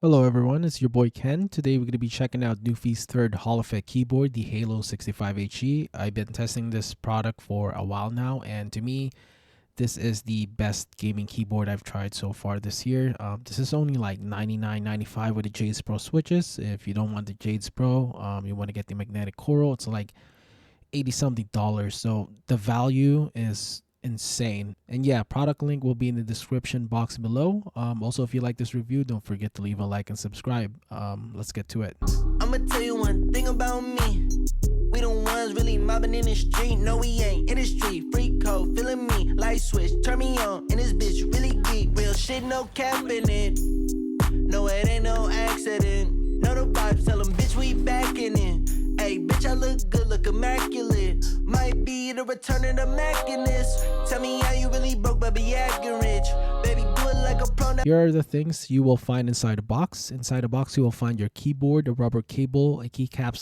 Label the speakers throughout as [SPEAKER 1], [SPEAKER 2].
[SPEAKER 1] Hello everyone, it's your boy Ken. Today we're going to be checking out NuPhy's third Hall Effect keyboard, the Halo65 HE. I've been testing this product for a while now, and to me, this is the best gaming keyboard I've tried so far this year. This is only like $99.95 with the Jades Pro switches. If you don't want the Jades Pro, you want to get the magnetic coral, it's like 80 something dollars. So the value is insane. And yeah, product link will be in the description box below. Also, if you like this review, don't forget to leave a like and subscribe. Let's get to it.
[SPEAKER 2] I'ma tell you one thing about me. We the ones really mobbing in the street. No, we ain't in the street. Free code, feeling me. Light switch, turn me on. And this bitch really geek. Real shit, no cap in it. No, it ain't no accident. Know the vibes, tell them, bitch, we back in it. Hey, bitch, I look good, look immaculate. Might be the return of the Mackiness. Tell me how you really broke, but be acting rich. Baby, do it like a pro.
[SPEAKER 1] Here are the things you will find inside a box. Inside a box, you will find your keyboard, a rubber cable, a keycap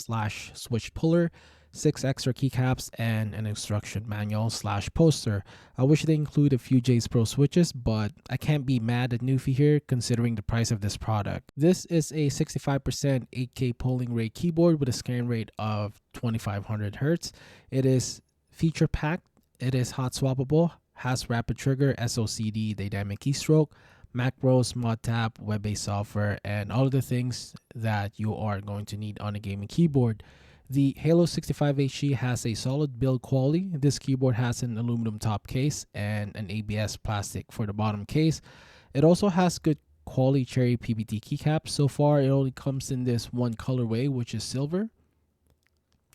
[SPEAKER 1] / switch puller, 6 extra keycaps, and an instruction manual / poster. I wish they include a few Jades Pro switches, but I can't be mad at NuPhy here considering the price of this product. This is a 65% 8K polling rate keyboard with a scan rate of 2500 Hz. It is feature packed, it is hot swappable, has rapid trigger, SOCD, dynamic keystroke, macros, mod tab, web-based software, and all of the things that you are going to need on a gaming keyboard. The Halo65 HE has a solid build quality. This keyboard has an aluminum top case and an ABS plastic for the bottom case. It also has good quality cherry PBT keycaps. So far, it only comes in this one colorway, which is silver.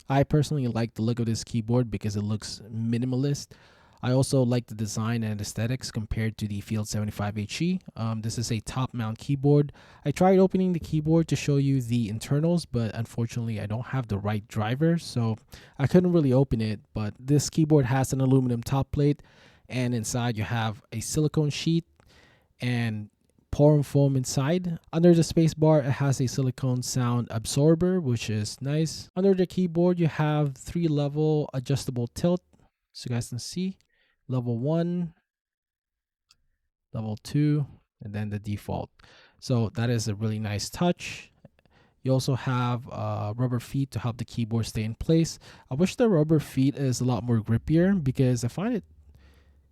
[SPEAKER 1] I personally like the look of this keyboard because it looks minimalist. I also like the design and aesthetics compared to the Fiio 75 HE. This is a top mount keyboard. I tried opening the keyboard to show you the internals, but unfortunately I don't have the right driver, so I couldn't really open it. But this keyboard has an aluminum top plate, and inside you have a silicone sheet and porum foam inside. Under the spacebar, it has a silicone sound absorber, which is nice. Under the keyboard, you have 3-level adjustable tilt, so you guys can see. Level 1, level 2, and then the default. So that is a really nice touch. You also have rubber feet to help the keyboard stay in place. I wish the rubber feet is a lot more grippier because I find it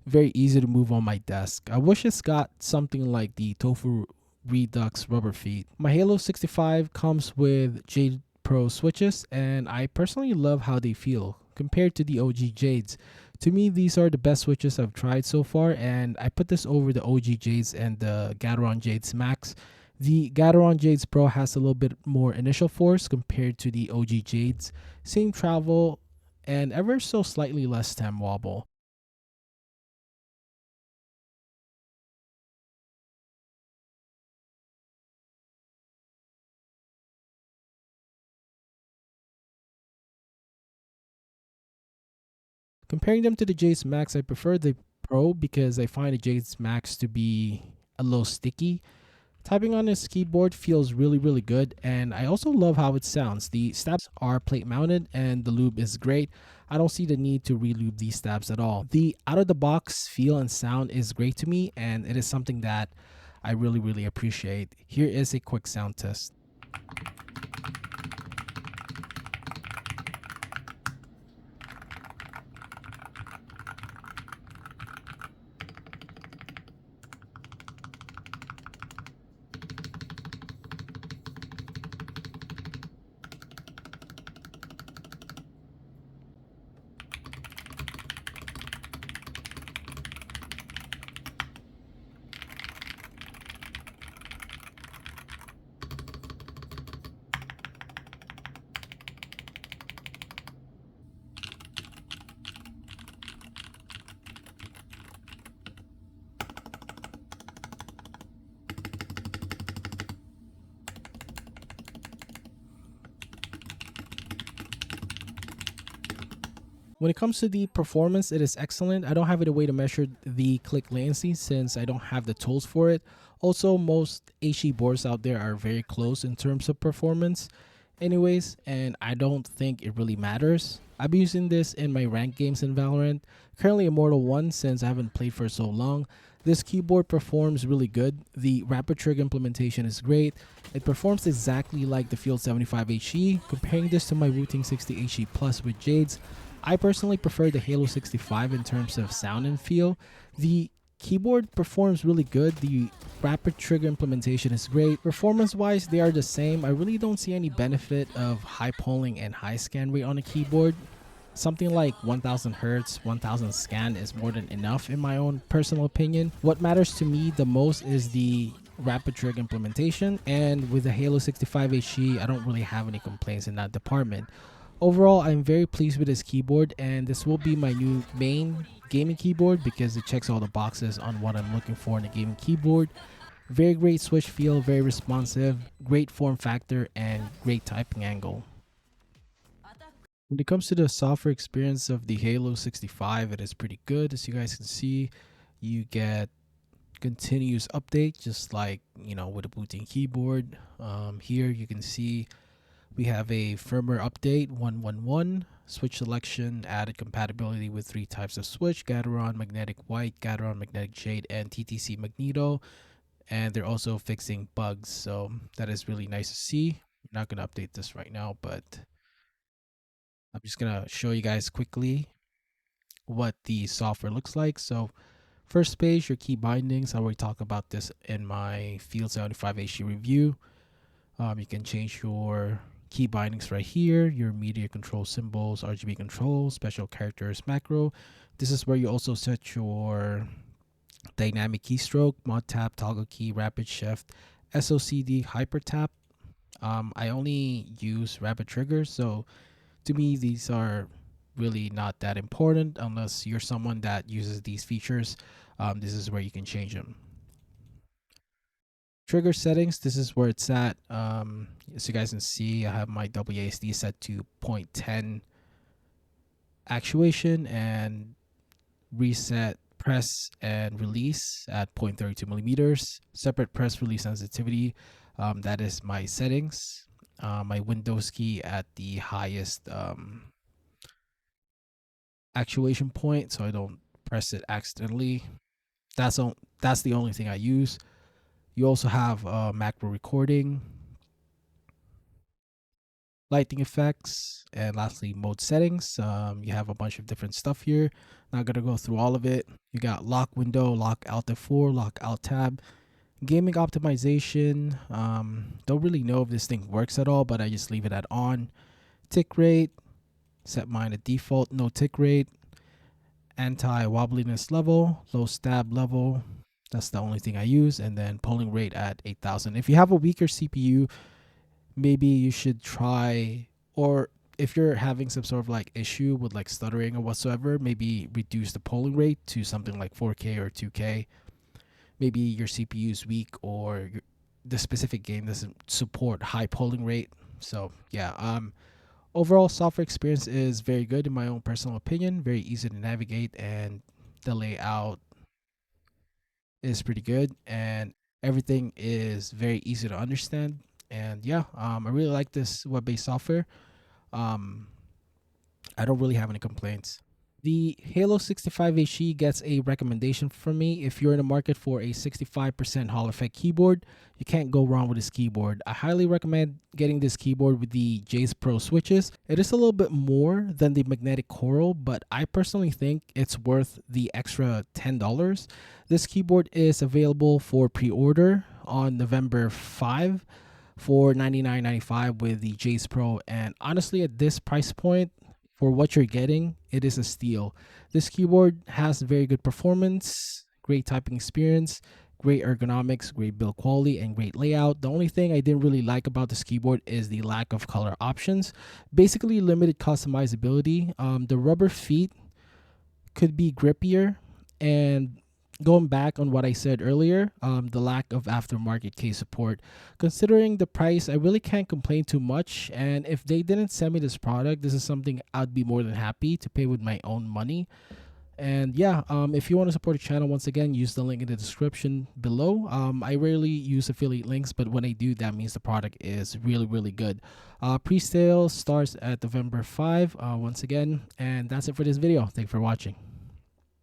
[SPEAKER 1] very easy to move on my desk. I wish it's got something like the Tofu Redux rubber feet. My Halo65 comes with Jade Pro switches, and I personally love how they feel compared to the OG Jades. To me, these are the best switches I've tried so far, and I put this over the OG Jades and the Gateron Jades Max. The Gateron Jades Pro has a little bit more initial force compared to the OG Jades. Same travel and ever so slightly less stem wobble. Comparing them to the Jades Max, I prefer the Pro because I find the Jades Max to be a little sticky. Typing on this keyboard feels really good, and I also love how it sounds. The stabs are plate mounted and the lube is great. I don't see the need to relube these stabs at all. The out of the box feel and sound is great to me, and it is something that I really appreciate. Here is a quick sound test. When it comes to the performance, it is excellent. I don't have a way to measure the click latency since I don't have the tools for it. Also, most HE boards out there are very close in terms of performance. anyways, and I don't think it really matters. I've been using this in my ranked games in Valorant, currently Immortal 1 since I haven't played for so long. This keyboard performs really good. The rapid trigger implementation is great. It performs exactly like the Field 75 HE. Comparing this to my Wu-Tang 60 HE Plus with Jades, I personally prefer the Halo 65 in terms of sound and feel. The keyboard performs really good. The rapid trigger implementation is great. Performance wise, they are the same. I really don't see any benefit of high polling and high scan rate on a keyboard. Something like 1000 hertz, 1000 scan is more than enough in my own personal opinion. What matters to me the most is the rapid trigger implementation, and with the Halo 65 HE, I don't really have any complaints in that department. Overall, I'm very pleased with this keyboard, and this will be my new main gaming keyboard because it checks all the boxes on what I'm looking for in a gaming keyboard. Very great switch feel, very responsive, great form factor, and great typing angle. When it comes to the software experience of the Halo 65, it is pretty good. As you guys can see, you get continuous update, just like, you know, with a Bluetooth keyboard. Here you can see we have a firmware update 111, switch selection, added compatibility with 3 types of switch: Gateron Magnetic White, Gateron Magnetic Jade, and TTC Magneto. And they're also fixing bugs, so that is really nice to see. I'm not going to update this right now, but I'm just going to show you guys quickly what the software looks like. So first page, your key bindings. I already talked about this in my Field 75 HE review. You can change your key bindings right here, your media control symbols, RGB control, special characters, macro. This is where you also set your dynamic keystroke, mod tap, toggle key, rapid shift, SOCD, hyper tap. I only use rapid triggers, so to me these are really not that important unless you're someone that uses these features. This is where you can change them. Trigger settings, this is where it's at. As you guys can see, I have my WASD set to 0.10 actuation and reset press and release at 0.32 millimeters. Separate press release sensitivity, that is my settings. My Windows key at the highest actuation point, so I don't press it accidentally. That's the only thing I use. You also have macro recording, lighting effects, and lastly mode settings. You have a bunch of different stuff here. Not gonna go through all of it. You got lock window, lock alt F4, lock alt tab, gaming optimization. Don't really know if this thing works at all, but I just leave it at on. Tick rate, set mine at default, no tick rate. Anti wobbliness level, low stab level. That's the only thing I use. And then polling rate at 8000. If you have a weaker CPU, maybe you should try, or if you're having some sort of like issue with like stuttering or whatsoever, maybe reduce the polling rate to something like 4K or 2K. Maybe your CPU is weak, or the specific game doesn't support high polling rate. So yeah, overall software experience is very good in my own personal opinion. Very easy to navigate, and the layout is pretty good, and everything is very easy to understand. And yeah, I really like this web-based software. I don't really have any complaints. The Halo 65 HE gets a recommendation from me. If you're in the market for a 65% Hall effect keyboard, you can't go wrong with this keyboard. I highly recommend getting this keyboard with the Jades Pro switches. It is a little bit more than the magnetic coral, but I personally think it's worth the extra $10. This keyboard is available for pre-order on November 5 for $99.95 with the Jades Pro, and honestly at this price point, for what you're getting, it is a steal. This keyboard has very good performance, great typing experience, great ergonomics, great build quality, and great layout. The only thing I didn't really like about this keyboard is the lack of color options. Basically, limited customizability. The rubber feet could be grippier, and going back on what I said earlier, the lack of aftermarket case support. Considering the price, I really can't complain too much. And if they didn't send me this product, this is something I'd be more than happy to pay with my own money. And yeah, if you want to support the channel, once again, use the link in the description below. I rarely use affiliate links, but when I do, that means the product is really, really good. Pre-sale starts at November 5, once again. And that's it for this video. Thank you for watching.